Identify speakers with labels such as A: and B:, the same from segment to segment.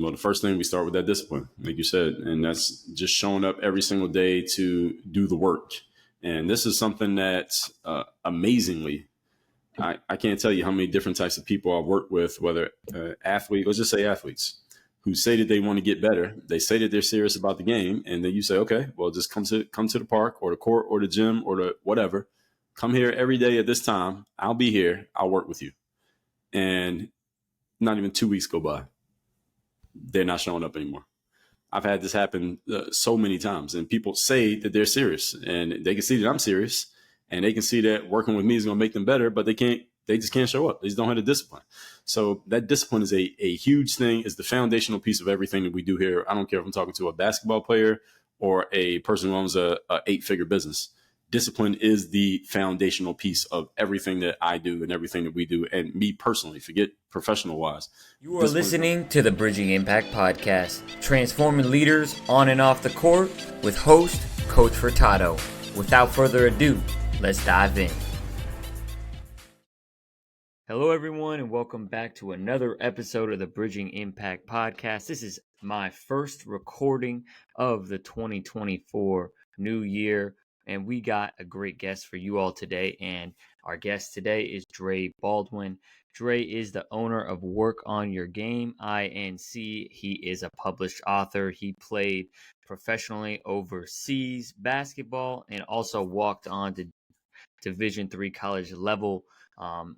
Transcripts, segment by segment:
A: Well, the first thing we start with that discipline, like you said, and that's just showing up every single day to do the work. And this is something that amazingly, I can't tell you how many different types of people I've worked with, whether athletes, let's just say athletes, who say that they want to get better. They say that they're serious about the game. And then you say, okay, well, just come to the park or the court or the gym or the whatever. Come here every day at this time. I'll be here. I'll work with you. And not even 2 weeks go by. They're not showing up anymore. I've had this happen so many times, and people say that they're serious, and they can see that I'm serious, and they can see that working with me is going to make them better, but they just can't show up. They just don't have the discipline. So that discipline is a huge thing. It's the foundational piece of everything that we do here. I don't care if I'm talking to a basketball player or a person who owns a 8-figure business. Discipline is the foundational piece of everything that I do and everything that we do. And me personally, forget professional wise.
B: You are listening to the Bridging Impact Podcast, transforming leaders on and off the court with host, Coach Furtado. Without further ado, let's dive in. Hello, everyone, and welcome back to another episode of the Bridging Impact Podcast. This is my first recording of the 2024 new year. And we got a great guest for you all today. And our guest today is Dre Baldwin. Dre is the owner of Work on Your Game, INC. He is a published author. He played professionally overseas basketball and also walked on to Division III college level.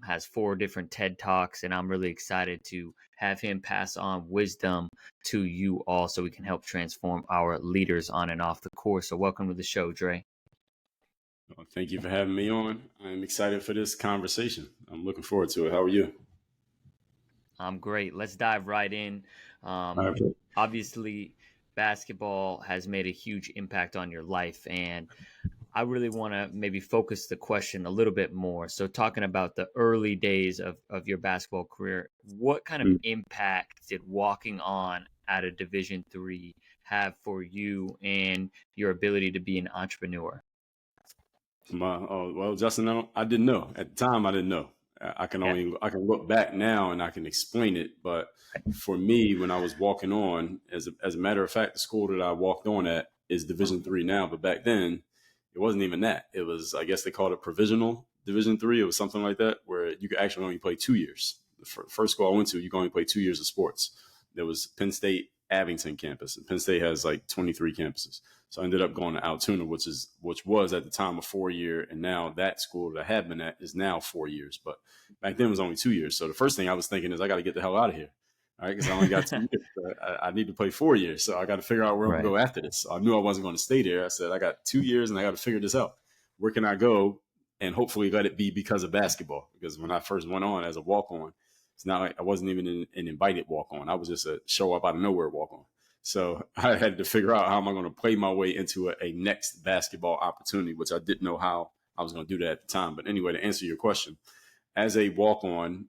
B: Has 4 different TED Talks, and I'm really excited to have him pass on wisdom to you all so we can help transform our leaders on and off the court. So welcome to the show, Dre.
A: Well, thank you for having me on. I'm excited for this conversation. I'm looking forward to it. How are you?
B: I'm great. Let's dive right in. Obviously, basketball has made a huge impact on your life, and I really want to maybe focus the question a little bit more. So talking about the early days of your basketball career, what kind of impact did walking on at a Division III have for you and your ability to be an entrepreneur?
A: Well, Justin, I didn't know. At the time, I didn't know. I can look back now and I can explain it. But for me, when I was walking on, as a matter of fact, the school that I walked on at is Division III now. But back then, it wasn't even that. It was, I guess they called it provisional Division III. It was something like that, where you could actually only play 2 years. The first school I went to, you could only play 2 years of sports. There was Penn State Abington campus. And Penn State has like 23 campuses. So I ended up going to Altoona, which was at the time a 4-year, and now that school that I had been at is now 4 years. But back then it was only 2 years. So the first thing I was thinking is I got to get the hell out of here, all right? Because I only got 2 years. I need to play 4 years, so I got to figure out where I'm going to go after this. So I knew I wasn't going to stay there. I said I got 2 years and I got to figure this out. Where can I go and hopefully let it be because of basketball? Because when I first went on as a walk-on, it's not like I wasn't even an invited walk-on. I was just a show up out of nowhere walk-on. So I had to figure out how am I going to play my way into a next basketball opportunity, which I didn't know how I was going to do that at the time. But anyway, to answer your question, as a walk-on,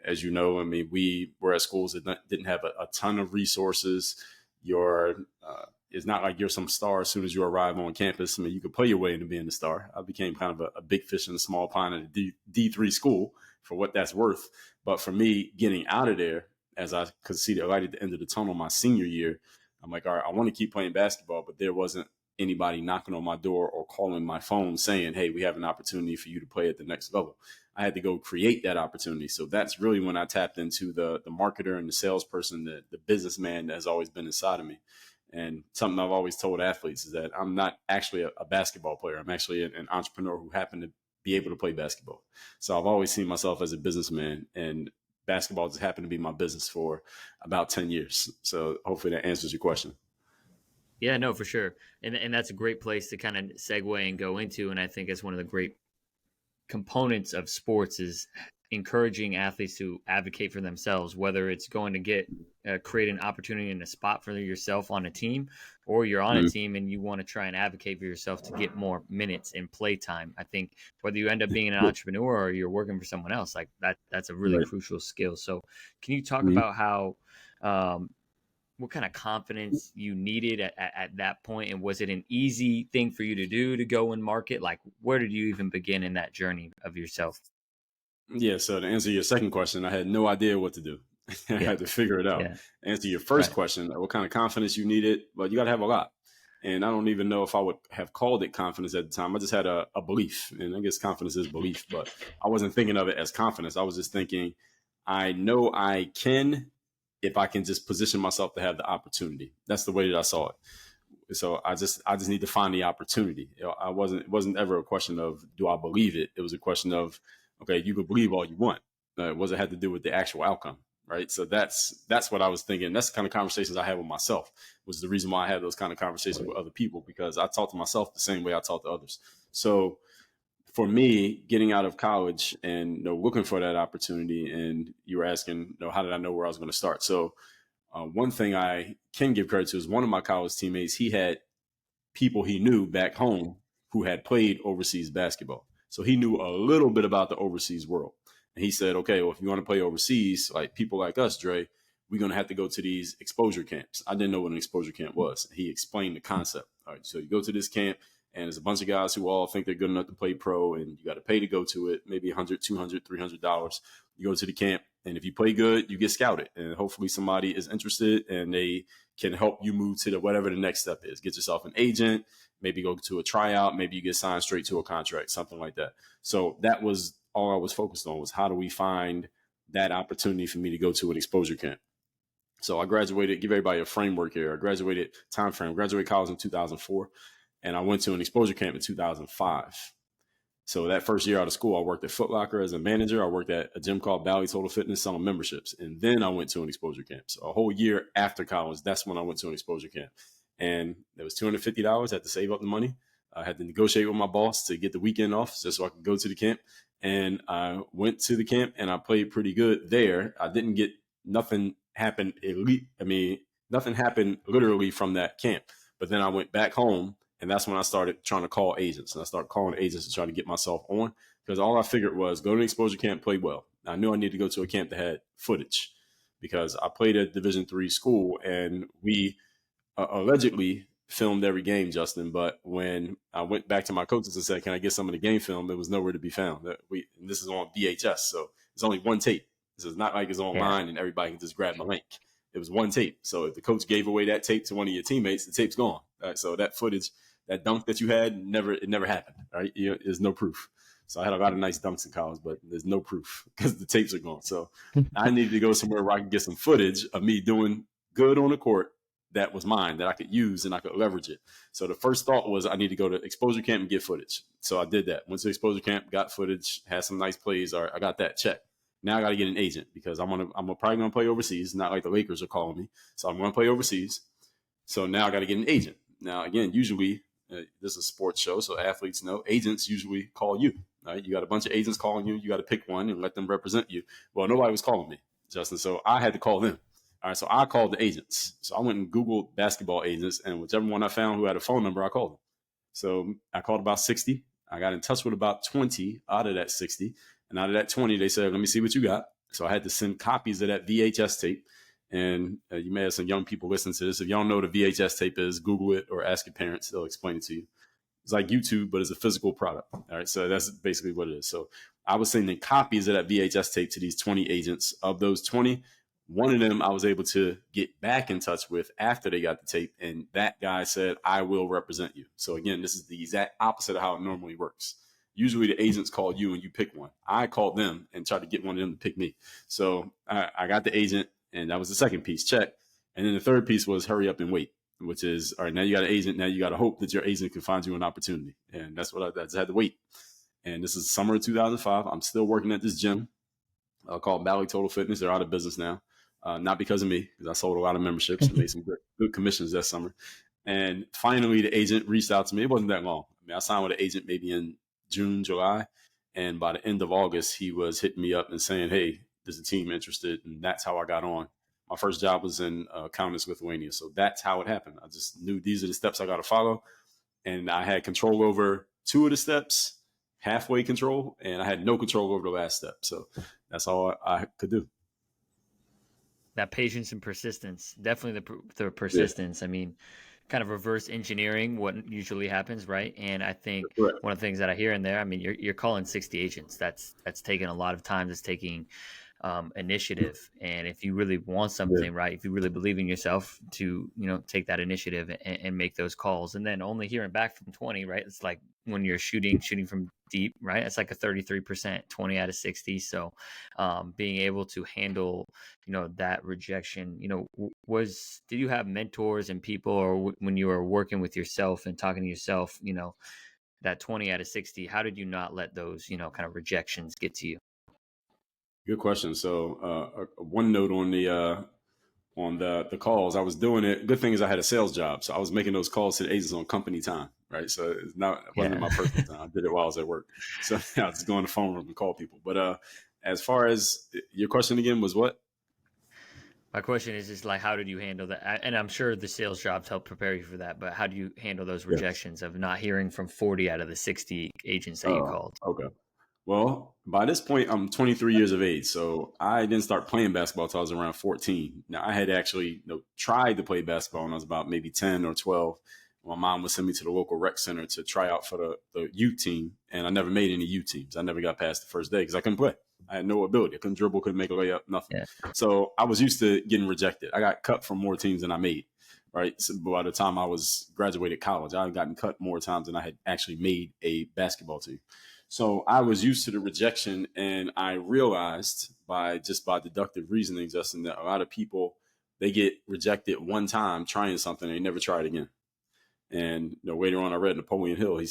A: as you know, I mean, we were at schools that didn't have a ton of resources. It's not like you're some star as soon as you arrive on campus. I mean, you could play your way into being a star. I became kind of a big fish in a small pond at a D3 school for what that's worth. But for me, getting out of there, as I could see the light at the end of the tunnel my senior year, I'm like, all right, I want to keep playing basketball, but there wasn't anybody knocking on my door or calling my phone saying, hey, we have an opportunity for you to play at the next level. I had to go create that opportunity. So that's really when I tapped into the marketer and the salesperson, the businessman that has always been inside of me. And something I've always told athletes is that I'm not actually a basketball player. I'm actually an entrepreneur who happened to be able to play basketball. So I've always seen myself as a businessman, and basketball just happened to be my business for about 10 years. So hopefully that answers your question.
B: Yeah, no, for sure. And that's a great place to kind of segue and go into. And I think it's one of the great components of sports is encouraging athletes to advocate for themselves, whether it's going to create an opportunity and a spot for yourself on a team, or you're on a team and you want to try and advocate for yourself to get more minutes in play time. I think whether you end up being an entrepreneur or you're working for someone else, like that's a really crucial skill. So can you talk about how, what kind of confidence you needed at that point? And was it an easy thing for you to do to go and market? Like, where did you even begin in that journey of yourself?
A: Yeah. So to answer your second question, I had no idea what to do. I
B: Yeah.
A: had to figure it out.
B: Yeah.
A: Answer your first
B: Right.
A: question, what kind of confidence you needed, but you got to have a lot. And I don't even know if I would have called it confidence at the time. I just had a belief. And I guess confidence is belief, but I wasn't thinking of it as confidence. I was just thinking, I know I can if I can just position myself to have the opportunity. That's the way that I saw it. So I just need to find the opportunity. It wasn't ever a question of do I believe it. It was a question of, okay, you can believe all you want. What does it have to do with the actual outcome? Right. So that's what I was thinking. That's the kind of conversations I had with myself, was the reason why I had those kind of conversations with other people, because I talk to myself the same way I talk to others. So for me, getting out of college and looking for that opportunity, and you were asking, how did I know where I was going to start? So one thing I can give credit to is one of my college teammates. He had people he knew back home who had played overseas basketball. So he knew a little bit about the overseas world. And he said, okay, well, if you want to play overseas, like people like us, Dre, we're going to have to go to these exposure camps. I didn't know what an exposure camp was. He explained the concept. All right, so you go to this camp, and there's a bunch of guys who all think they're good enough to play pro, and you got to pay to go to it, maybe $100, $200, $300. You go to the camp, and if you play good, you get scouted, and hopefully somebody is interested, and they can help you move to whatever the next step is. Get yourself an agent, maybe go to a tryout, maybe you get signed straight to a contract, something like that. So that was all I was focused on, was how do we find that opportunity for me to go to an exposure camp. So I graduated, give everybody a framework here. I graduated graduated college in 2004, and I went to an exposure camp in 2005. So that first year out of school, I worked at Foot Locker as a manager. I worked at a gym called Bally Total Fitness selling memberships. And then I went to an exposure camp. So a whole year after college, that's when I went to an exposure camp. And it was $250. I had to save up the money. I had to negotiate with my boss to get the weekend off just so I could go to the camp. And I went to the camp and I played pretty good there. I didn't get nothing happened elite. I mean, nothing happened literally from that camp. But then I went back home, and that's when I started trying to call agents. And I started calling agents to try to get myself on, because all I figured was go to an exposure camp, play well. I knew I needed to go to a camp that had footage, because I played at Division III school, and we allegedly filmed every game, Justin. But when I went back to my coaches and said, can I get some of the game film? It was nowhere to be found. And this is on VHS. So it's only one tape. This is not like it's online and everybody can just grab a link. It was one tape. So if the coach gave away that tape to one of your teammates, the tape's gone. Right? So that footage, that dunk that you had, it never happened. Right? There's no proof. So I had a lot of nice dunks in college, but there's no proof because the tapes are gone. So I needed to go somewhere where I could get some footage of me doing good on the court that was mine, that I could use and I could leverage it. So the first thought was I need to go to exposure camp and get footage. So I did that. Went to exposure camp, got footage, had some nice plays. All right, I got that, check. Now I got to get an agent, because I'm probably going to play overseas, not like the Lakers are calling me. So I'm going to play overseas. So now I got to get an agent. Now, again, usually this is a sports show, so athletes know agents usually call you. Right? You got a bunch of agents calling you. You got to pick one and let them represent you. Well, nobody was calling me, Justin. So I had to call them. All right, so I called the agents. So I went and Googled basketball agents, and whichever one I found who had a phone number, I called them. So I called about 60. I got in touch with about 20 out of that 60. And out of that 20, they said, let me see what you got. So I had to send copies of that VHS tape. And you may have some young people listening to this. If you don't know what a VHS tape is, Google it or ask your parents. They'll explain it to you. It's like YouTube, but it's a physical product. All right, so that's basically what it is. So I was sending copies of that VHS tape to these 20 agents. Of those 20, one of them I was able to get back in touch with after they got the tape, and that guy said, I will represent you. So again, this is the exact opposite of how it normally works. Usually the agents call you and you pick one. I called them and tried to get one of them to pick me. So I got the agent, and that was the second piece, check. And then the third piece was hurry up and wait, which is, all right, now you got an agent. Now you got to hope that your agent can find you an opportunity. And that's what I just had to wait. And this is summer of 2005. I'm still working at this gym called Bally Total Fitness. They're out of business now. Not because of me, because I sold a lot of memberships and made some good commissions that summer. And finally, the agent reached out to me. It wasn't that long. I mean, I signed with an agent maybe in June, July. And by the end of August, he was hitting me up and saying, hey, there's a team interested. And that's how I got on. My first job was in Toughness, Lithuania. So that's how it happened. I just knew these are the steps I got to follow. And I had control over two of the steps, halfway control, and I had no control over the last step. So that's all I could do.
B: That patience and persistence, definitely the persistence.
A: Yeah.
B: I mean, kind of reverse engineering what usually happens, right? And I think one of the things that I hear in there, I mean, you're calling 60 agents. That's taking a lot of time. It's taking initiative. And if you really want
A: Yeah.
B: something, right, if you really believe in yourself to, take that initiative and make those calls, and then only hearing back from 20, right? It's like when you're shooting from deep, right? It's like a 33%, 20 out of 60. So being able to handle, that rejection, did you have mentors and people, or when you were working with yourself and talking to yourself, that 20 out of 60, how did you not let those, kind of rejections get to you?
A: Good question. So, one note on the calls, I was doing it. Good thing is I had a sales job, so I was making those calls to the agents on company time, right? So it wasn't in
B: Yeah.
A: my personal time. I did it while I was at work. So I was going to the phone room and call people. But as far as your question again was what?
B: My question is just like, how did you handle that? And I'm sure the sales jobs help prepare you for that, but how do you handle those
A: Yes.
B: rejections of not hearing from 40 out of the 60 agents that you called?
A: Okay. Well, by this point, I'm 23 years of age, so I didn't start playing basketball until I was around 14. Now, I had actually tried to play basketball when I was about maybe 10 or 12. My mom would send me to the local rec center to try out for the youth team, and I never made any youth teams. I never got past the first day because I couldn't play. I had no ability. I couldn't dribble, couldn't make a layup, nothing.
B: Yeah.
A: So I was used to getting rejected. I got cut from more teams than I made. Right. So by the time I was graduated college, I had gotten cut more times than I had actually made a basketball team. So I was used to the rejection, and I realized by deductive reasoning, Justin, that a lot of people, they get rejected one time trying something and they never try it again. And later on, I read Napoleon Hill. He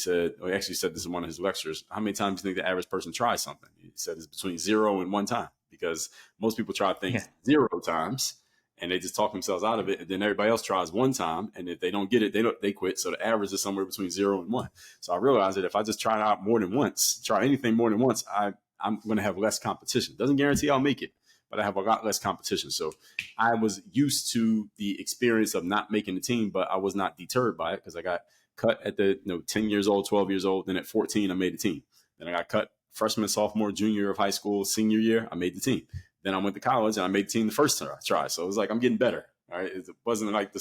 A: actually said this in one of his lectures. How many times do you think the average person tries something? He said it's between 0 and 1 time, because most people try
B: Yeah.
A: things 0 times and they just talk themselves out of it. And then everybody else tries 1 time, and if they don't get it, they quit. So the average is somewhere between 0 and 1. So I realized that if I just try it out more than once, try anything more than once, I'm going to have less competition. Doesn't guarantee I'll make it, but I have a lot less competition. So I was used to the experience of not making the team, but I was not deterred by it because I got cut at the 10 years old, 12 years old. Then at 14, I made the team. Then I got cut freshman, sophomore, junior year of high school, senior year, I made the team. Then I went to college and I made the team the first try. So it was like, I'm getting better. All right. It wasn't like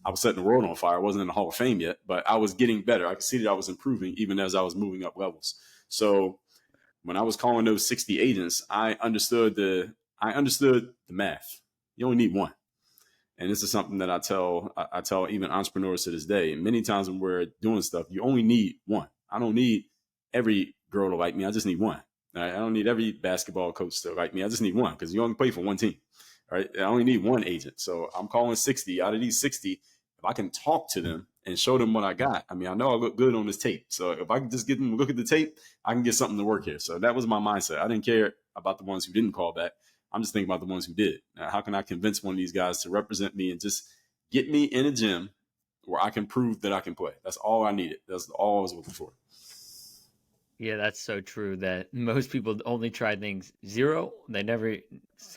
A: I was setting the world on fire. I wasn't in the Hall of Fame yet, but I was getting better. I could see that I was improving even as I was moving up levels. So when I was calling those 60 agents, I understood the math. You only need one. And this is something that I tell even entrepreneurs to this day. And many times when we're doing stuff, you only need one. I don't need every girl to like me. I just need one. Right? I don't need every basketball coach to like me. I just need one, because you only play for one team. Right? I only need one agent. So I'm calling 60. Out of these 60, if I can talk to them and show them what I got, I mean, I know I look good on this tape. So if I can just get them to look at the tape, I can get something to work here. So that was my mindset. I didn't care about the ones who didn't call back. I'm just thinking about the ones who did. Now, how can I convince one of these guys to represent me and just get me in a gym where I can prove that I can play? That's all I needed. That's all I was looking for.
B: Yeah, that's so true that most people only try things 0.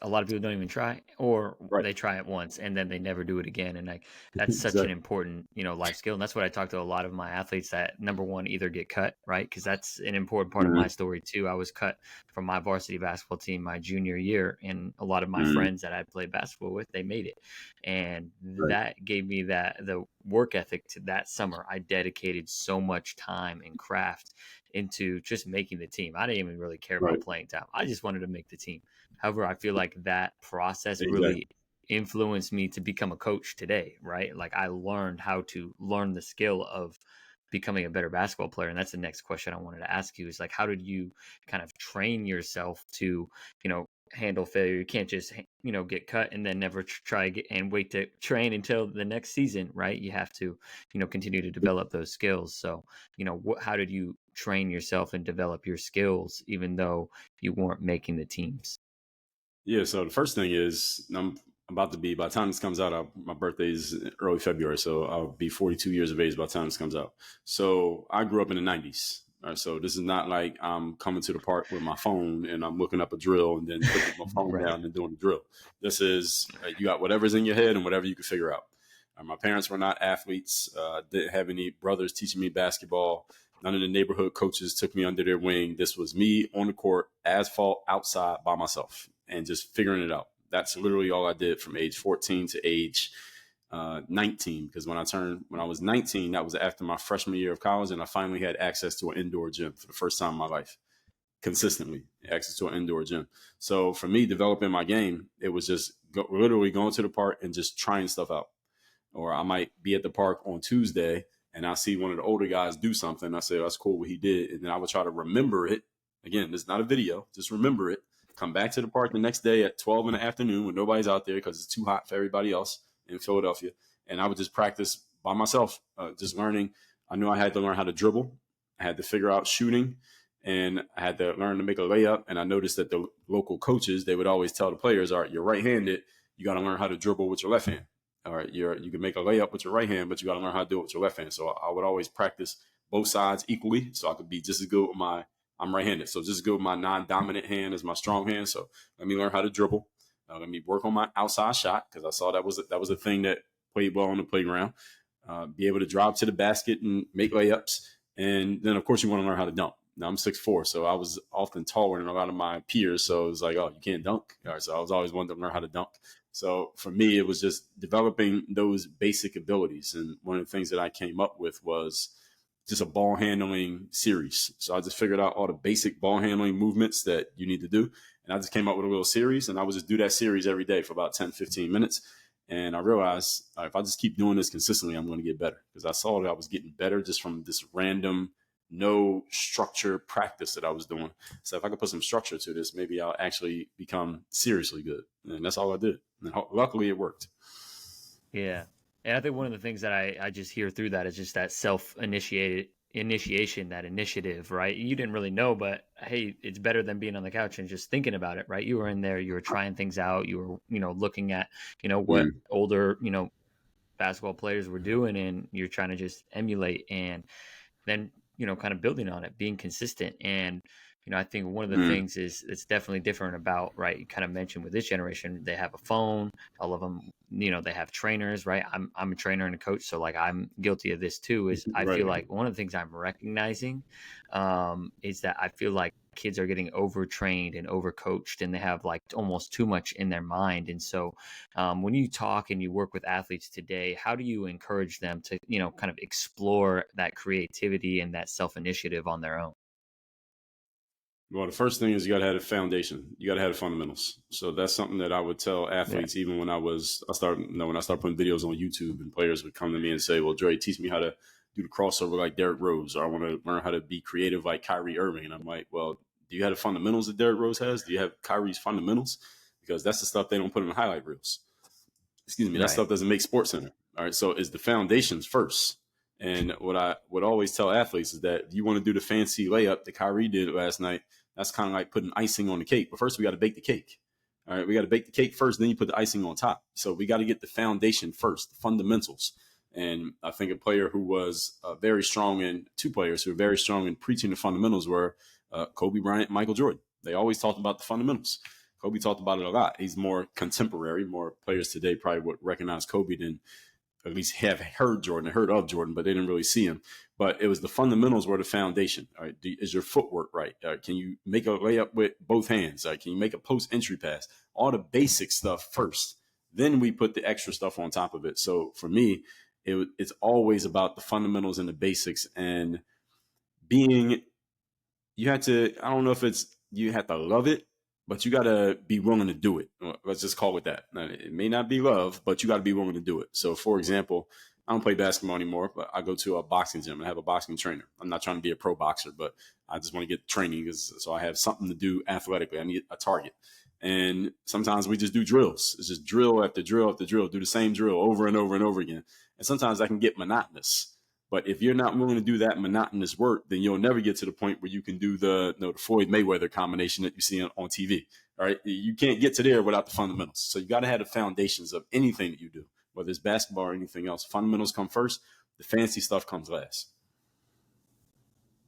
B: A lot of people don't even try, or
A: Right.
B: they try it once and then they never do it again. And like, that's such an
A: Exactly.
B: important, life skill. And that's what I talk to a lot of my athletes that, number one, either get cut, right? Because that's an important part of my
A: Mm-hmm.
B: story too. I was cut from my varsity basketball team my junior year, and a lot of my
A: Mm-hmm.
B: friends that I played basketball with, they made it. And
A: Right.
B: that gave me the work ethic to that summer. I dedicated so much time and craft into just making the team. I didn't even really care
A: Right.
B: about playing time. I just wanted to make the team. However, I feel like that process
A: Exactly.
B: really influenced me to become a coach today, right? Like, I learned how to learn the skill of becoming a better basketball player. And that's the next question I wanted to ask you, is like, how did you kind of train yourself to, handle failure? You can't just, get cut and then never try again and wait to train until the next season, right? You have to, continue to develop those skills. So, how did you train yourself and develop your skills, even though you weren't making the teams?
A: Yeah. So the first thing is, by the time this comes out, my birthday is early February. So I'll be 42 years of age by the time this comes out. So I grew up in the 90s. All right, so this is not like I'm coming to the park with my phone and I'm looking up a drill and then putting my phone
B: Right.
A: down and doing the drill. This is, you got whatever's in your head and whatever you can figure out. My parents were not athletes. Didn't have any brothers teaching me basketball. None of the neighborhood coaches took me under their wing. This was me on the court, asphalt, outside by myself, and just figuring it out. That's literally all I did from age 14 to age 19. Because when I was 19, that was after my freshman year of college, and I finally had access to an indoor gym for the first time in my life. consistently, access to an indoor gym. So for me, developing my game, it was just literally going to the park and just trying stuff out. Or I might be at the park on Tuesday and I see one of the older guys do something. I say, oh, that's cool what he did. And then I would try to remember it. Again, it's not a video, just remember it. Come back to the park the next day at 12 in the afternoon when nobody's out there because it's too hot for everybody else in Philadelphia. And I would just practice by myself, just learning. I knew I had to learn how to dribble. I had to figure out shooting, and I had to learn to make a layup. And I noticed that the local coaches, they would always tell the players, all right, you're right-handed. You got to learn how to dribble with your left hand. All right, you can make a layup with your right hand, but you got to learn how to do it with your left hand. So I would always practice both sides equally, so I could be just as good with I'm right-handed, so just as good with my non-dominant hand as my strong hand. So let me learn how to dribble. Let me work on my outside shot because I saw that was a thing that played well on the playground. Be able to drive to the basket and make layups, and then of course you want to learn how to dunk. Now I'm 6'4", so I was often taller than a lot of my peers. So it was like, oh, you can't dunk. All right, so I was always wanting to learn how to dunk. So for me, it was just developing those basic abilities. And one of the things that I came up with was just a ball handling series. So I just figured out all the basic ball handling movements that you need to do. And I just came up with a little series, and I would just do that series every day for about 10, 15 minutes. And I realized if I just keep doing this consistently, I'm going to get better, because I saw that I was getting better just from this random, no structure practice that I was doing. So if I could put some structure to this, maybe I'll actually become seriously good. And that's all I did. And luckily it worked.
B: Yeah. And I think one of the things that I just hear through that is just that initiation, that initiative, right? You didn't really know, but hey, it's better than being on the couch and just thinking about it, right? You were in there, you were trying things out, you were, looking at, what older, basketball players were doing, and you're trying to just emulate, and then, kind of building on it, being consistent. And, I think one of the things is it's definitely different about, right, you kind of mentioned with this generation, they have a phone, all of them, they have trainers, right? I'm a trainer and a coach, so like I'm guilty of this too, is I feel like one of the things I'm recognizing is that I feel like kids are getting overtrained and overcoached, and they have like almost too much in their mind. And so when you talk and you work with athletes today, how do you encourage them to, kind of explore that creativity and that self-initiative on their own?
A: Well, the first thing is you got to have a foundation. You got to have the fundamentals. So that's something that I would tell athletes, even when I started putting videos on YouTube, and players would come to me and say, well, Dre, teach me how to do the crossover like Derrick Rose, or I want to learn how to be creative like Kyrie Irving. And I'm like, well, do you have the fundamentals that Derrick Rose has? Do you have Kyrie's fundamentals? Because that's the stuff they don't put in the highlight reels. Excuse me. That stuff doesn't make SportsCenter. All right. So it's the foundations first. And what I would always tell athletes is that if you want to do the fancy layup that Kyrie did last night, that's kind of like putting icing on the cake. But first, we got to bake the cake. All right, we got to bake the cake first, then you put the icing on top. So we got to get the foundation first, the fundamentals. And I think a player who was very strong in two players who were very strong in preaching the fundamentals were Kobe Bryant and Michael Jordan. They always talked about the fundamentals. Kobe talked about it a lot. He's more contemporary. More players today probably would recognize Kobe than at least have heard of Jordan, but they didn't really see him. But it was the fundamentals were the foundation. All right, is your footwork right? Can you make a layup with both hands? Can you make a post entry pass? All the basic stuff first. Then we put the extra stuff on top of it. So for me, it's always about the fundamentals and the basics, and being. You had to. I don't know if it's you have to love it, but you got to be willing to do it. Let's just call it that. Now, it may not be love, but you got to be willing to do it. So, for example, I don't play basketball anymore, but I go to a boxing gym and I have a boxing trainer. I'm not trying to be a pro boxer, but I just want to get training, so I have something to do athletically. I need a target. And sometimes we just do drills. It's just drill after drill after drill, do the same drill over and over and over again. And sometimes that can get monotonous. But if you're not willing to do that monotonous work, then you'll never get to the point where you can do the Floyd Mayweather combination that you see on TV. All right. You can't get to there without the fundamentals. So you got to have the foundations of anything that you do, whether it's basketball or anything else. Fundamentals come first. The fancy stuff comes last.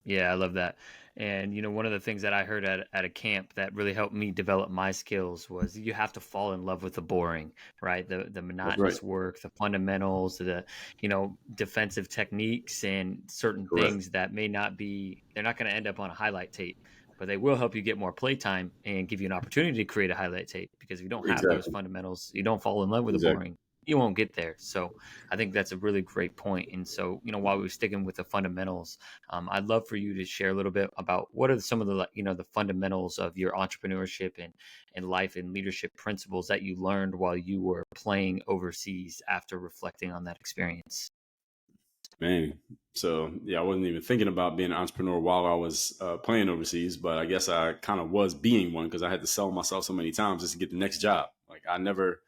B: Yeah, I love that. And, one of the things that I heard at a camp that really helped me develop my skills was you have to fall in love with the boring, right? The monotonous work, the fundamentals, the, defensive techniques, and certain things that they're not going to end up on a highlight tape, but they will help you get more play time and give you an opportunity to create a highlight tape. Because if you don't have those fundamentals, you don't fall in love with the boring. you won't get there. So I think that's a really great point. And so, while we're sticking with the fundamentals, I'd love for you to share a little bit about what are some of the, the fundamentals of your entrepreneurship and life and leadership principles that you learned while you were playing overseas after reflecting on that experience.
A: Man, so yeah, I wasn't even thinking about being an entrepreneur while I was playing overseas, but I guess I kind of was being one because I had to sell myself so many times just to get the next job. Like I never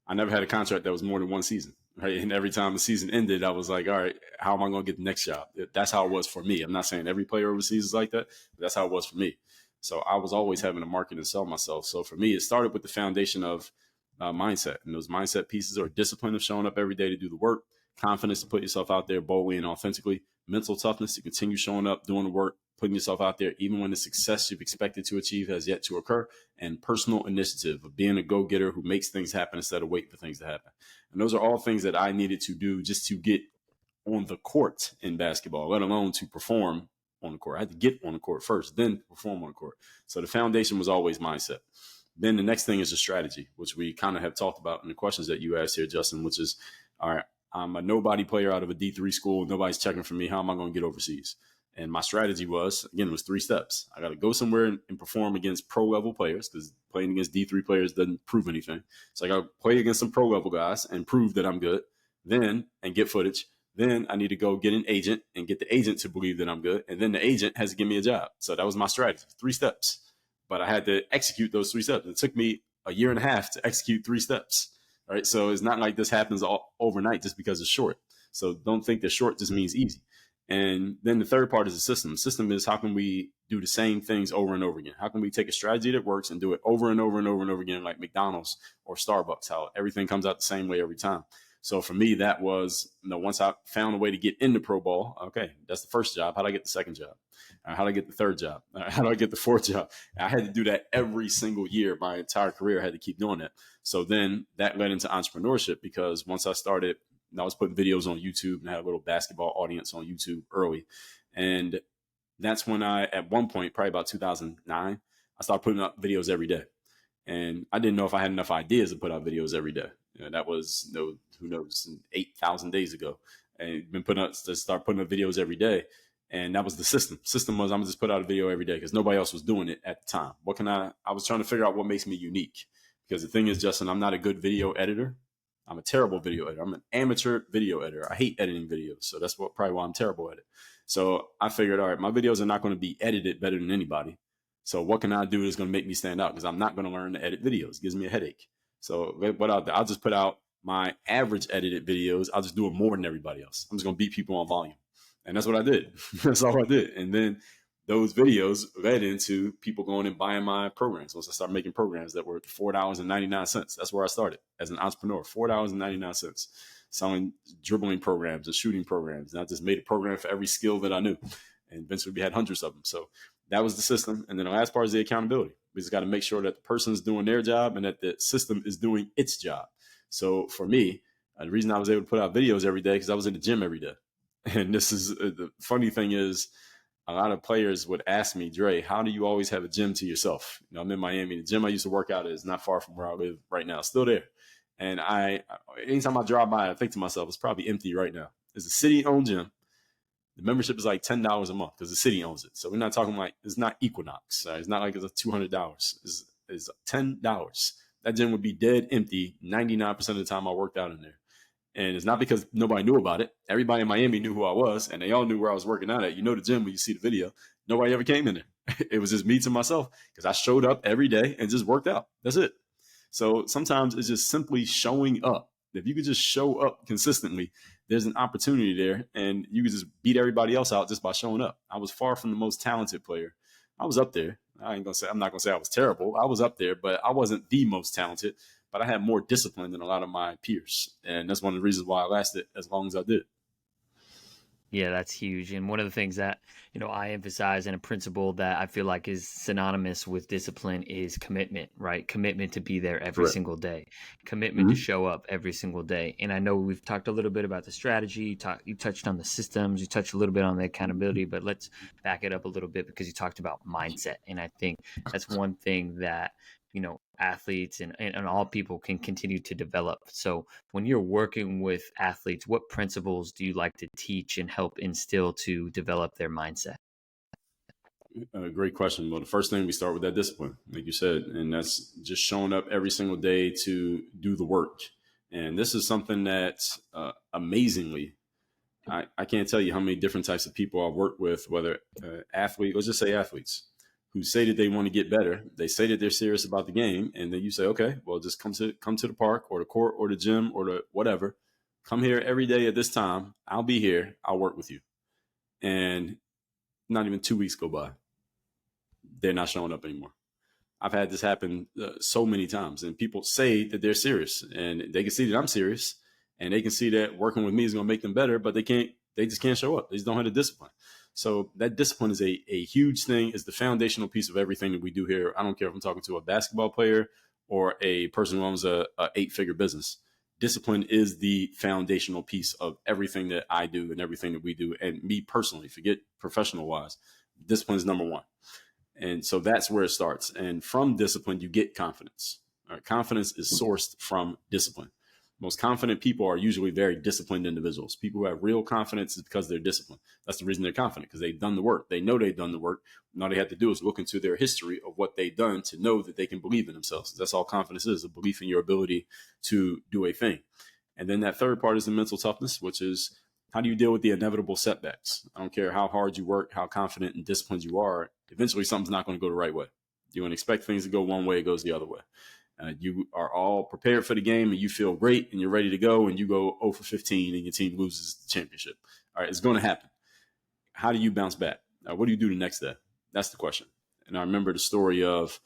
A: had a contract that was more than one season, right? And every time the season ended, I was like, all right, how am I going to get the next job? That's how it was for me. I'm not saying every player overseas is like that, but that's how it was for me. So I was always having to market and sell myself. So for me, it started with the foundation of mindset, and those mindset pieces are discipline of showing up every day to do the work, confidence to put yourself out there boldly and authentically, mental toughness to continue showing up, doing the work, putting yourself out there, even when the success you've expected to achieve has yet to occur, and personal initiative of being a go-getter who makes things happen instead of waiting for things to happen. And those are all things that I needed to do just to get on the court in basketball, let alone to perform on the court. I had to get on the court first, then perform on the court. So the foundation was always mindset. Then the next thing is a strategy, which we kind of have talked about in the questions that you asked here, Justin, which is, all right, I'm a nobody player out of a D3 school. Nobody's checking for me. How am I going to get overseas? And my strategy was, again, it was 3 steps. I got to go somewhere and perform against pro level players because playing against D3 players doesn't prove anything. So I got to play against some pro level guys and prove that I'm good. Then, and get footage. Then I need to go get an agent and get the agent to believe that I'm good. And then the agent has to give me a job. So that was my strategy, 3 steps. But I had to execute those 3 steps. It took me a year and a half to execute 3 steps. All right. So it's not like this happens all overnight just because it's short. So don't think that short just means easy. And then the third part is the system. The system is how can we do the same things over and over again? How can we take a strategy that works and do it over and over and over and over again, like McDonald's or Starbucks, how everything comes out the same way every time. So for me, that was, once I found a way to get into pro ball, okay, that's the first job. How do I get the second job? How do I get the third job? How do I get the fourth job? I had to do that every single year. My entire career, I had to keep doing that. So then that led into entrepreneurship because once I started, I was putting videos on YouTube and I had a little basketball audience on YouTube early. And that's when I, at one point, probably about 2009, I started putting up videos every day. And I didn't know if I had enough ideas to put out videos every day. That was, who knows, 8,000 days ago. And been putting up, to start putting up videos every day. And that was the system. System was, I'm gonna just put out a video every day because nobody else was doing it at the time. I was trying to figure out what makes me unique. Because the thing is, Justin, I'm not a good video editor. I'm a terrible video editor. I'm an amateur video editor. I hate editing videos. So that's probably why I'm terrible at it. So I figured, all right, my videos are not going to be edited better than anybody. So what can I do that's going to make me stand out? Because I'm not going to learn to edit videos. It gives me a headache. So what I'll just put out my average edited videos. I'll just do it more than everybody else. I'm just going to beat people on volume. And that's what I did. That's all I did. And then those videos led into people going and buying my programs. Once I started making programs that were $4.99. That's where I started as an entrepreneur, $4.99, selling dribbling programs and shooting programs. And I just made a program for every skill that I knew. And eventually we had hundreds of them. So that was the system. And then the last part is the accountability. We just got to make sure that the person's doing their job and that the system is doing its job. So for me, the reason I was able to put out videos every day because I was in the gym every day. And this is the funny thing is, a lot of players would ask me, Dre, how do you always have a gym to yourself? I'm in Miami. The gym I used to work out is not far from where I live right now. It's still there. And anytime I drive by, I think to myself, it's probably empty right now. It's a city-owned gym. The membership is like $10 a month because the city owns it. So we're not talking like, it's not Equinox. It's not like it's $200. It's $10. That gym would be dead empty 99% of the time I worked out in there. And it's not because nobody knew about it. Everybody in Miami knew who I was, and they all knew where I was working out at. The gym when you see the video. Nobody ever came in there. It was just me to myself because I showed up every day and just worked out. That's it. So sometimes it's just simply showing up. If you could just show up consistently, there's an opportunity there, and you could just beat everybody else out just by showing up. I was far from the most talented player. I was up there. I'm not gonna say I was terrible. I was up there, but I wasn't the most talented. But I had more discipline than a lot of my peers. And that's one of the reasons why I lasted as long as I did.
B: Yeah, that's huge. And one of the things that, I emphasize and a principle that I feel like is synonymous with discipline is commitment, right? Commitment to be there every
A: Correct.
B: single day, commitment to show up every single day. And I know we've talked a little bit about the strategy, you touched on the systems, you touched a little bit on the accountability, but let's back it up a little bit because you talked about mindset. And I think that's one thing that athletes and all people can continue to develop. So when you're working with athletes, what principles do you like to teach and help instill to develop their mindset?
A: Great question. Well, the first thing we start with that discipline, like you said, and that's just showing up every single day to do the work. And this is something that amazingly, I can't tell you how many different types of people I've worked with, whether let's just say athletes, who say that they want to get better. They say that they're serious about the game. And then you say, okay, well, just come to the park or the court or the gym or the whatever. Come here every day at this time. I'll be here. I'll work with you. And not even 2 weeks go by, they're not showing up anymore. I've had this happen so many times, and people say that they're serious, and they can see that I'm serious, and they can see that working with me is going to make them better, but they just can't show up. They just don't have the discipline. So that discipline is a huge thing, is the foundational piece of everything that we do here. I don't care if I'm talking to a basketball player or a person who owns a 8-figure business. Discipline is the foundational piece of everything that I do and everything that we do. And me personally, forget professional wise, discipline is number one. And so that's where it starts. And from discipline, you get confidence. All right? Confidence is sourced from discipline. Most confident people are usually very disciplined individuals. People who have real confidence is because they're disciplined. That's the reason they're confident, because they've done the work. They know they've done the work. And all they have to do is look into their history of what they've done to know that they can believe in themselves. That's all confidence is, a belief in your ability to do a thing. And then that third part is the mental toughness, which is, how do you deal with the inevitable setbacks? I don't care how hard you work, how confident and disciplined you are. Eventually, something's not going to go the right way. You're going to expect things to go one way, it goes the other way. You are all prepared for the game and you feel great and you're ready to go, and you go 0 for 15 and your team loses the championship. All right, it's going to happen. How do you bounce back? What do you do the next day? That's the question. And I remember the story of,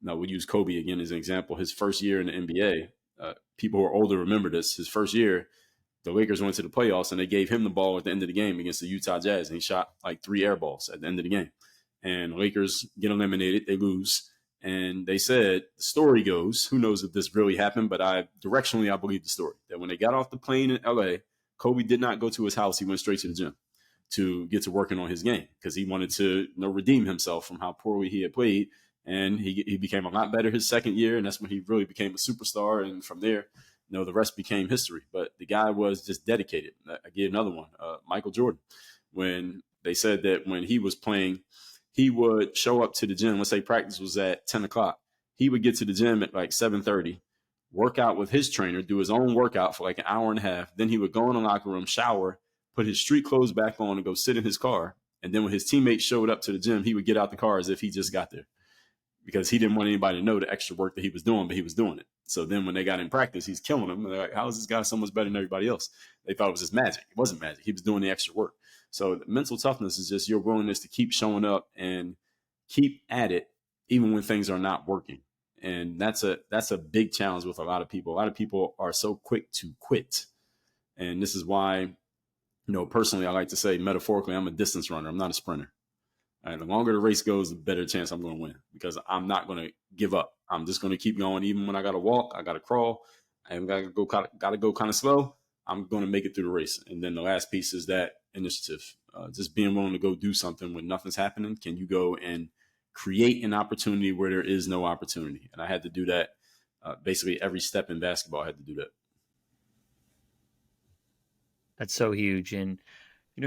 A: we use Kobe again as an example. His first year in the NBA, people who are older remember this. His first year, the Lakers went to the playoffs and they gave him the ball at the end of the game against the Utah Jazz, and he shot like 3 air balls at the end of the game. And the Lakers get eliminated, they lose. And they said, the story goes, who knows if this really happened, but I believe the story, that when they got off the plane in LA, Kobe did not go to his house. He went straight to the gym to get to working on his game, because he wanted to redeem himself from how poorly he had played. And he became a lot better his second year, and that's when he really became a superstar. And from there, the rest became history. But the guy was just dedicated. I gave another one, Michael Jordan, when they said that when he was playing, he would show up to the gym. Let's say practice was at 10 o'clock. He would get to the gym at like 7:30, work out with his trainer, do his own workout for like an hour and a half. Then he would go in the locker room, shower, put his street clothes back on, and go sit in his car. And then when his teammates showed up to the gym, he would get out the car as if he just got there, because he didn't want anybody to know the extra work that he was doing, but he was doing it. So then when they got in practice, he's killing them. They're like, how is this guy so much better than everybody else? They thought it was just magic. It wasn't magic. He was doing the extra work. So mental toughness is just your willingness to keep showing up and keep at it, even when things are not working. And that's a big challenge with a lot of people. A lot of people are so quick to quit. And this is why, personally, I like to say, metaphorically, I'm a distance runner. I'm not a sprinter. And the longer the race goes, the better chance I'm going to win, because I'm not going to give up. I'm just going to keep going. Even when I got to walk, I got to crawl, I got to go kind of slow. I'm going to make it through the race. And then the last piece is that initiative, just being willing to go do something when nothing's happening. Can you go and create an opportunity where there is no opportunity? And I had to do that basically every step in basketball. I had to do that.
B: That's so huge. And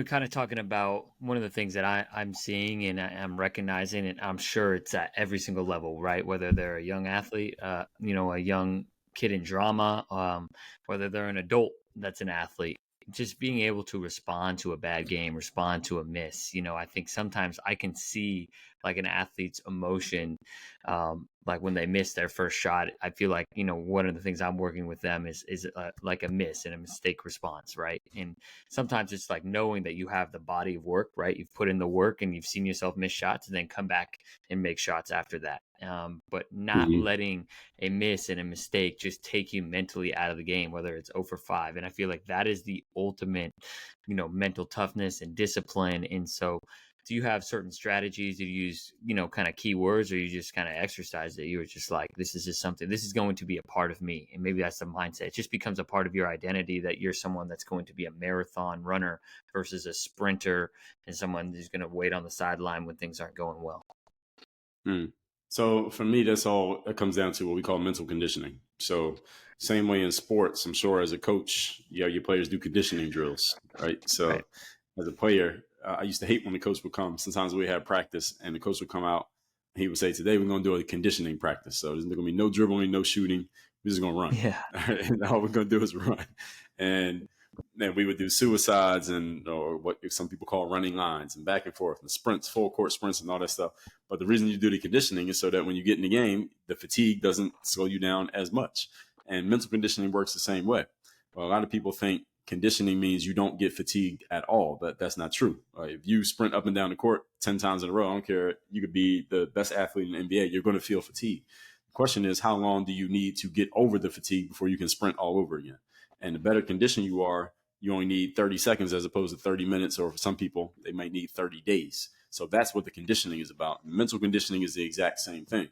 B: kind of talking about one of the things that I'm seeing and I'm recognizing, and I'm sure it's at every single level, right? Whether they're a young athlete, a young kid in drama, whether they're an adult that's an athlete, just being able to respond to a bad game, respond to a miss. I think sometimes I can see like an athlete's emotion, like when they miss their first shot. I feel like, one of the things I'm working with them is like a miss and a mistake response, right? And sometimes it's like knowing that you have the body of work, right? You've put in the work and you've seen yourself miss shots, and then come back and make shots after that. But not letting a miss and a mistake just take you mentally out of the game, whether it's 0 for 5. And I feel like that is the ultimate, mental toughness and discipline. And so do you have certain strategies? Do you use, kind of keywords, or you just kind of exercise that you were just like, this is just something, this is going to be a part of me? And maybe that's the mindset. It just becomes a part of your identity, that you're someone that's going to be a marathon runner versus a sprinter, and someone who's going to wait on the sideline when things aren't going well.
A: So for me, it comes down to what we call mental conditioning. So same way in sports, I'm sure as a coach, your players do conditioning drills, right?
B: Right.
A: So as a player, I used to hate when the coach would come. Sometimes we had practice and the coach would come out. And he would say, today we're going to do a conditioning practice. So there's going to be no dribbling, no shooting. We're just going to run.
B: Yeah.
A: And all we're going to do is run. And then we would do suicides or what some people call running lines and back and forth and sprints, full court sprints and all that stuff. But the reason you do the conditioning is so that when you get in the game, the fatigue doesn't slow you down as much. And mental conditioning works the same way. Well, a lot of people think conditioning means you don't get fatigued at all, but that's not true. If you sprint up and down the court 10 times in a row, I don't care, you could be the best athlete in the NBA, you're going to feel fatigue. The question is, how long do you need to get over the fatigue before you can sprint all over again? And the better condition you are, you only need 30 seconds as opposed to 30 minutes, or for some people, they might need 30 days. So that's what the conditioning is about. Mental conditioning is the exact same thing.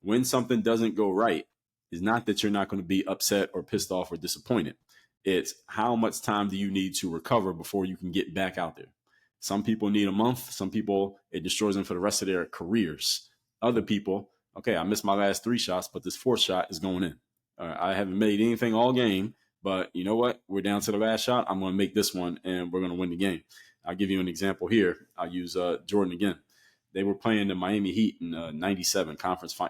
A: When something doesn't go right, it's not that you're not going to be upset or pissed off or disappointed. It's how much time do you need to recover before you can get back out there? Some people need a month. Some people, it destroys them for the rest of their careers. Other people, okay, I missed my last 3 shots, but this 4th shot is going in. I haven't made anything all game, but you know what? We're down to the last shot. I'm going to make this one, and we're going to win the game. I'll give you an example here. I'll use Jordan again. They were playing the Miami Heat in '97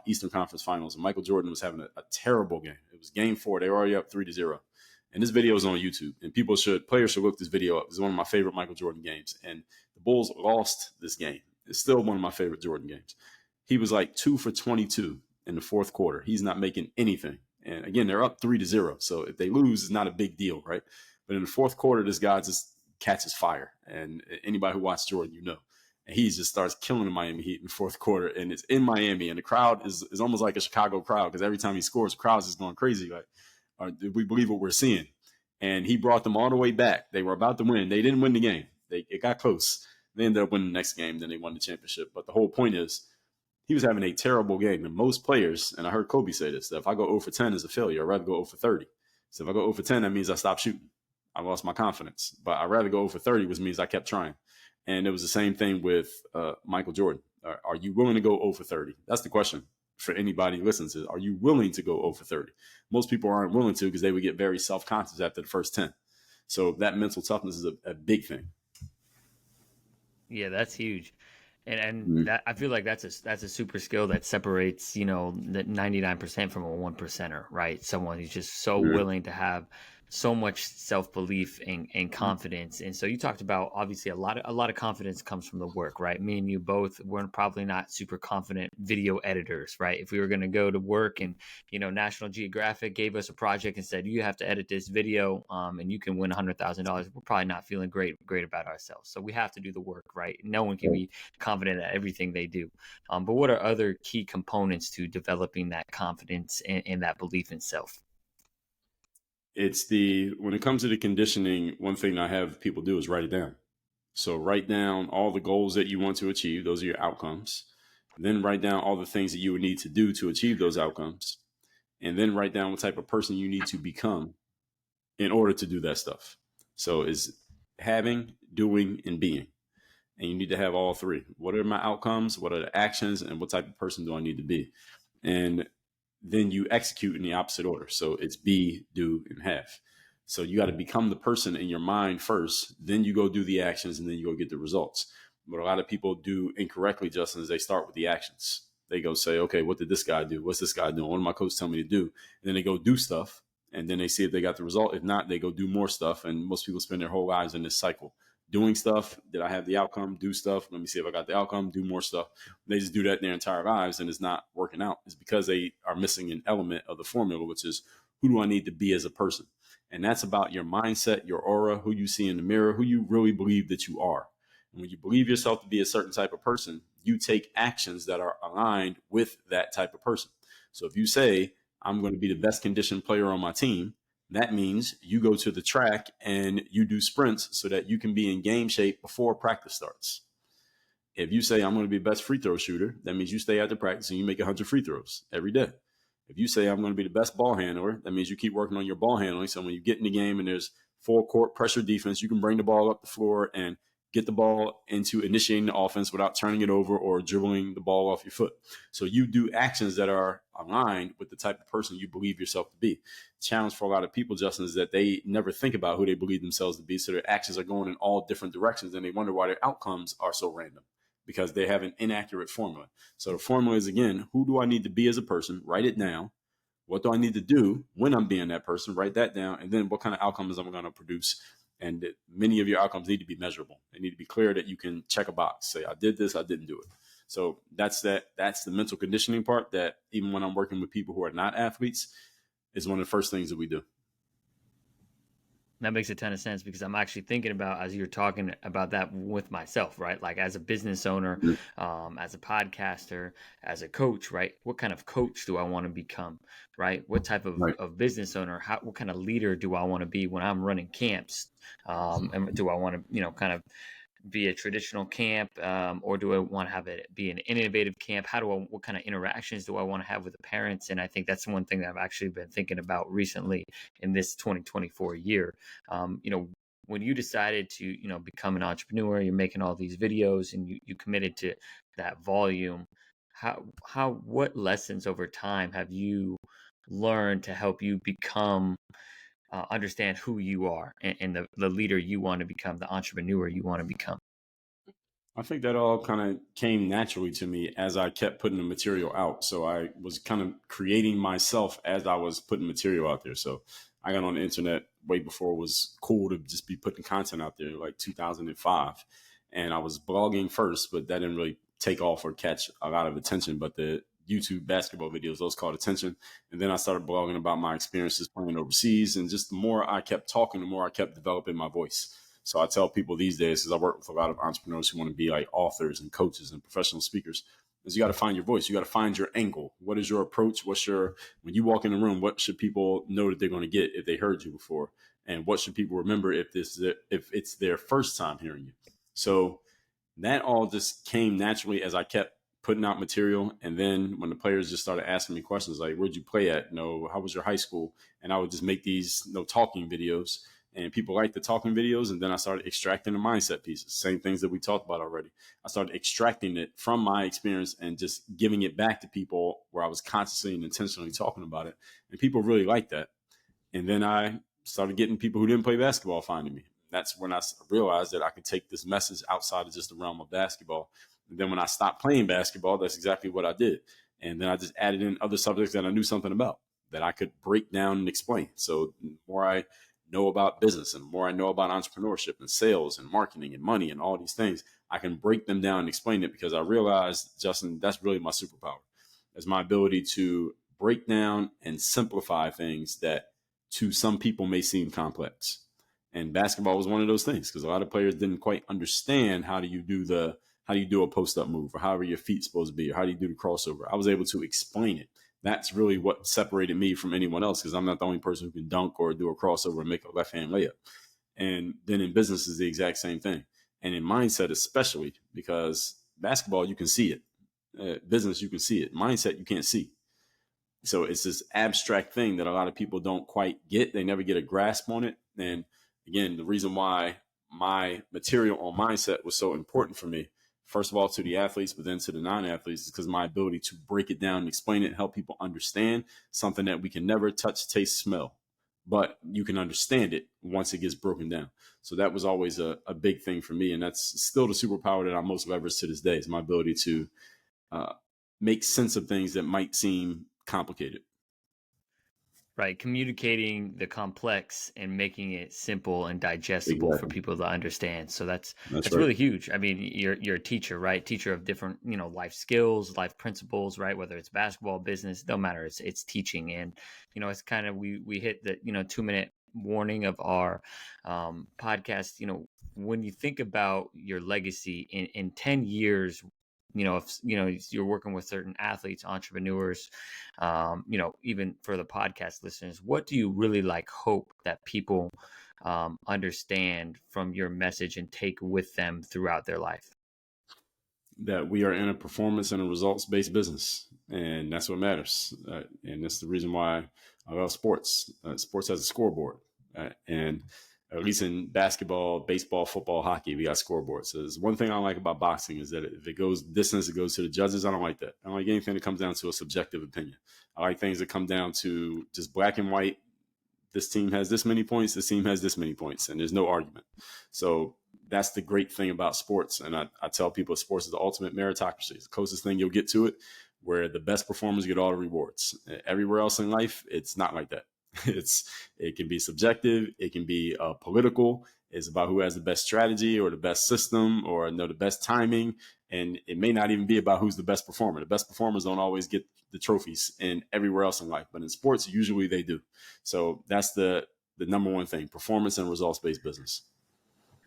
A: Eastern Conference Finals, and Michael Jordan was having a terrible game. It was Game 4. They were already up 3-0. And this video is on YouTube, and players should look this video up. It's one of my favorite Michael Jordan games, and the Bulls lost this game. It's still one of my favorite Jordan games. He was like 2 for 22 in the 4th quarter. He's not making anything. And again, they're up 3-0. So if they lose, it's not a big deal, right? But in the 4th quarter, this guy just catches fire. And anybody who watched Jordan, you know. And he just starts killing the Miami Heat in the 4th quarter. And it's in Miami. And the crowd is almost like a Chicago crowd, because every time he scores, the crowd's just going crazy. Like, did we believe what we're seeing? And he brought them all the way back. They were about to win. They didn't win the game. It got close. They ended up winning the next game. Then they won the championship. But the whole point is, he was having a terrible game. And most players, and I heard Kobe say this, that if I go 0 for 10 as a failure, I'd rather go 0 for 30. So if I go 0 for 10, that means I stopped shooting. I lost my confidence. But I'd rather go 0 for 30, which means I kept trying. And it was the same thing with Michael Jordan. Are you willing to go 0 for 30? That's the question for anybody who listens to. Are you willing to go 0 for 30? Most people aren't willing to, because they would get very self-conscious after the first 10. So that mental toughness is a big thing.
B: Yeah, that's huge. And that, I feel like that's a super skill that separates, the 99% from a 1%er, right? Someone who's just so willing to have so much self-belief and confidence. And so you talked about, obviously, a lot of confidence comes from the work, right? Me and you both were probably not super confident video editors, right? If we were going to go to work and, National Geographic gave us a project and said, you have to edit this video and you can win $100,000, we're probably not feeling great about ourselves. So we have to do the work, right? No one can be confident at everything they do. But what are other key components to developing that confidence and that belief in self?
A: When it comes to the conditioning, one thing I have people do is write it down. So write down all the goals that you want to achieve. Those are your outcomes. Then write down all the things that you would need to do to achieve those outcomes. And then write down what type of person you need to become in order to do that stuff. So it's having, doing, and being. And you need to have all 3. What are my outcomes? What are the actions? And what type of person do I need to be? And then you execute in the opposite order. So it's be, do, and have. So you got to become the person in your mind first, then you go do the actions, and then you go get the results. But a lot of people do incorrectly, Justin, is they start with the actions. They go say, okay, what did this guy do? What's this guy doing? What did my coach tell me to do? And then they go do stuff, and then they see if they got the result. If not, they go do more stuff. And most people spend their whole lives in this cycle. Doing stuff, did I have the outcome? Do stuff, let me see if I got the outcome, do more stuff. They just do that their entire lives, and it's not working out. It's because they are missing an element of the formula, which is, who do I need to be as a person? And that's about your mindset, your aura, who you see in the mirror, who you really believe that you are. And when you believe yourself to be a certain type of person, you take actions that are aligned with that type of person. So if you say, I'm going to be the best conditioned player on my team, that means you go to the track and you do sprints so that you can be in game shape before practice starts. If you say, I'm going to be the best free throw shooter, that means you stay after practice and you make 100 free throws every day. If you say, I'm going to be the best ball handler, that means you keep working on your ball handling. So when you get in the game and there's full court pressure defense, you can bring the ball up the floor and get the ball into initiating the offense without turning it over or dribbling the ball off your foot. So you do actions that are aligned with the type of person you believe yourself to be. The challenge for a lot of people, Justin, is that they never think about who they believe themselves to be. So their actions are going in all different directions, and they wonder why their outcomes are so random, because they have an inaccurate formula. So the formula is, again, who do I need to be as a person? Write it down. What do I need to do when I'm being that person? Write that down. And then what kind of outcomes I'm going to produce. And many of your outcomes need to be measurable. They need to be clear that you can check a box, say, I did this, I didn't do it. So that's the mental conditioning part that even when I'm working with people who are not athletes, is one of the first things that we do.
B: That makes a ton of sense, because I'm actually thinking about, as you're talking about that with myself, right? Like as a business owner, as a podcaster, as a coach, right? What kind of coach do I want to become, right? What type of business owner, what kind of leader do I want to be when I'm running camps? And do I want to, kind of be a traditional camp, or do I want to have it be an innovative camp? What kind of interactions do I want to have with the parents? And I think that's one thing that I've actually been thinking about recently in this 2024 year. When you decided to, become an entrepreneur, you're making all these videos and you committed to that volume. What lessons over time have you learned to help you become understand who you are and the leader you want to become, the entrepreneur you want to become?
A: I think that all kind of came naturally to me as I kept putting the material out. So I was kind of creating myself as I was putting material out there. So I got on the internet way before it was cool to just be putting content out there, like 2005. And I was blogging first, but that didn't really take off or catch a lot of attention. But the YouTube basketball videos, those caught attention. And then I started blogging about my experiences playing overseas. And just the more I kept talking, the more I kept developing my voice. So I tell people these days, because I work with a lot of entrepreneurs who want to be like authors and coaches and professional speakers, is you got to find your voice. You got to find your angle. What is your approach? When you walk in the room, what should people know that they're going to get if they heard you before? And what should people remember if it's their first time hearing you? So that all just came naturally as I kept putting out material. And then when the players just started asking me questions like, where'd you play at? How was your high school? And I would just make these talking videos. And people like the talking videos. And then I started extracting the mindset pieces, same things that we talked about already. I started extracting it from my experience and just giving it back to people where I was consciously and intentionally talking about it. And people really liked that. And then I started getting people who didn't play basketball finding me. That's when I realized that I could take this message outside of just the realm of basketball. And then when I stopped playing basketball, that's exactly what I did. And then I just added in other subjects that I knew something about that I could break down and explain. So the more I know about business and the more I know about entrepreneurship and sales and marketing and money and all these things, I can break them down and explain it, because I realized, Justin, that's really my superpower. Is my ability to break down and simplify things that to some people may seem complex. And basketball was one of those things, because a lot of players didn't quite understand how do you do a post-up move, or how are your feet supposed to be, or how do you do the crossover. I was able to explain it. That's really what separated me from anyone else, because I'm not the only person who can dunk or do a crossover and make a left-hand layup. And then in business is the exact same thing. And in mindset especially, because basketball, you can see it. Business, you can see it. Mindset, you can't see. So it's this abstract thing that a lot of people don't quite get. They never get a grasp on it. And again, the reason why my material on mindset was so important for me, first of all, to the athletes, but then to the non-athletes, is because my ability to break it down and explain it and help people understand something that we can never touch, taste, smell, but you can understand it once it gets broken down. So that was always a big thing for me. And that's still the superpower that I'm most leveraged to this day, is my ability to make sense of things that might seem complicated.
B: Right. Communicating the complex and making it simple and digestible for people to understand. So that's right. Really huge. I mean, you're a teacher, right? Teacher of different, life skills, life principles, right? Whether it's basketball, business, don't matter. It's teaching. And, it's kind of, we hit the, 2-minute warning of our podcast. When you think about your legacy in 10 years, if you're working with certain athletes, entrepreneurs, even for the podcast listeners, what do you really hope that people understand from your message and take with them throughout their life?
A: That we are in a performance and a results-based business, and that's what matters. And that's the reason why I love sports. Sports has a scoreboard, and At least in basketball, baseball, football, hockey, we got scoreboards. So there's one thing I don't like about boxing is that if it goes distance, it goes to the judges. I don't like that. I don't like anything that comes down to a subjective opinion. I like things that come down to just black and white. This team has this many points. This team has this many points, and there's no argument. So that's the great thing about sports. And I tell people sports is the ultimate meritocracy. It's the closest thing you'll get to it, where the best performers get all the rewards. Everywhere else in life, it's not like that. It can be subjective. It can be political. It's about who has the best strategy or the best system or the best timing. And it may not even be about who's the best performer. The best performers don't always get the trophies in everywhere else in life, but in sports, usually they do. So that's the number one thing: performance and results-based business.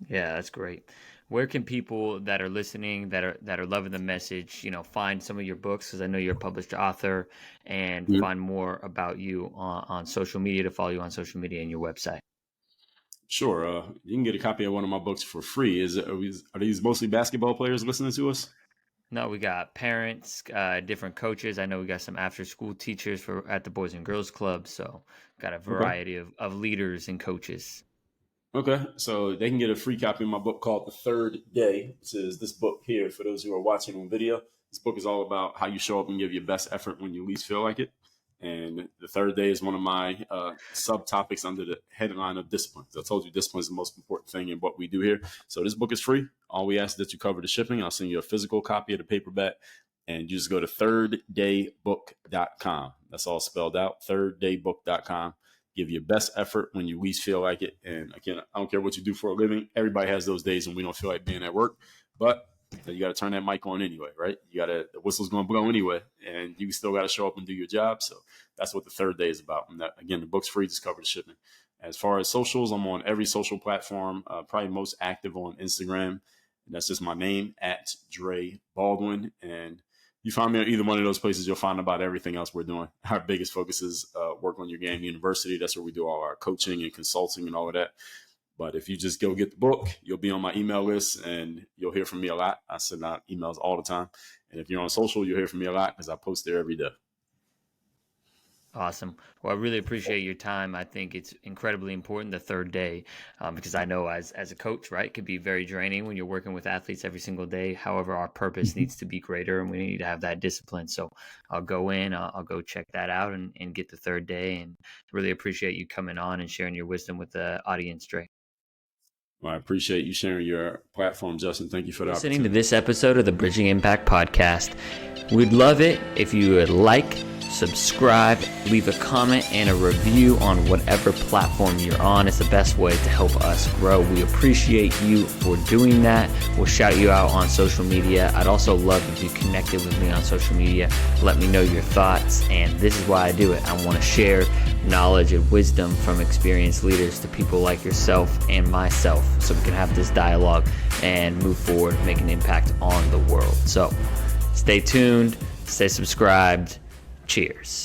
B: Yeah, that's great. Where can people that are listening, that are loving the message, find some of your books? Because I know you're a published author, and find more about you on social media, to follow you on social media and your website.
A: Sure. You can get a copy of one of my books for free. Are these mostly basketball players listening to us?
B: No, we got parents, different coaches. I know we got some after-school teachers at the Boys and Girls Club. So got a variety of leaders and coaches.
A: Okay, so they can get a free copy of my book called The Third Day. This is this book here for those who are watching on video. This book is all about how you show up and give your best effort when you least feel like it. And the third day is one of my subtopics under the headline of discipline. I told you discipline is the most important thing in what we do here. So this book is free. All we ask is that you cover the shipping. I'll send you a physical copy of the paperback. And you just go to thirddaybook.com. That's all spelled out, thirddaybook.com. Give your best effort when you least feel like it. And again, I don't care what you do for a living. Everybody has those days when we don't feel like being at work. But you got to turn that mic on anyway, right? The whistle's going to blow anyway, and you still got to show up and do your job. So that's what the third day is about. And again, the book's free, just cover the shipping. As far as socials, I'm on every social platform, probably most active on Instagram. And that's just my name, @Dre Baldwin. And you find me at either one of those places, you'll find about everything else we're doing. Our biggest focus is Work on Your Game University. That's where we do all our coaching and consulting and all of that. But if you just go get the book, you'll be on my email list and you'll hear from me a lot. I send out emails all the time. And if you're on social, you'll hear from me a lot because I post there every day.
B: Awesome. Well, I really appreciate your time. I think it's incredibly important, the third day, because I know as a coach, right, it can be very draining when you're working with athletes every single day. However, our purpose needs to be greater and we need to have that discipline. So I'll go in, I'll go check that out and get the third day, and really appreciate you coming on and sharing your wisdom with the audience, Dre.
A: Well, I appreciate you sharing your platform, Justin. Thank you for the
B: listening to this episode of the Bridging Impact Podcast. We'd love it if you would like, subscribe, leave a comment and a review on whatever platform you're on. It's the best way to help us grow. We appreciate you for doing that. We'll shout you out on social media. I'd also love if you connected with me on social media. Let me know your thoughts. And this is why I do it. I want to share knowledge and wisdom from experienced leaders to people like yourself and myself, so we can have this dialogue and move forward, make an impact on the world. So stay tuned, stay subscribed. Cheers.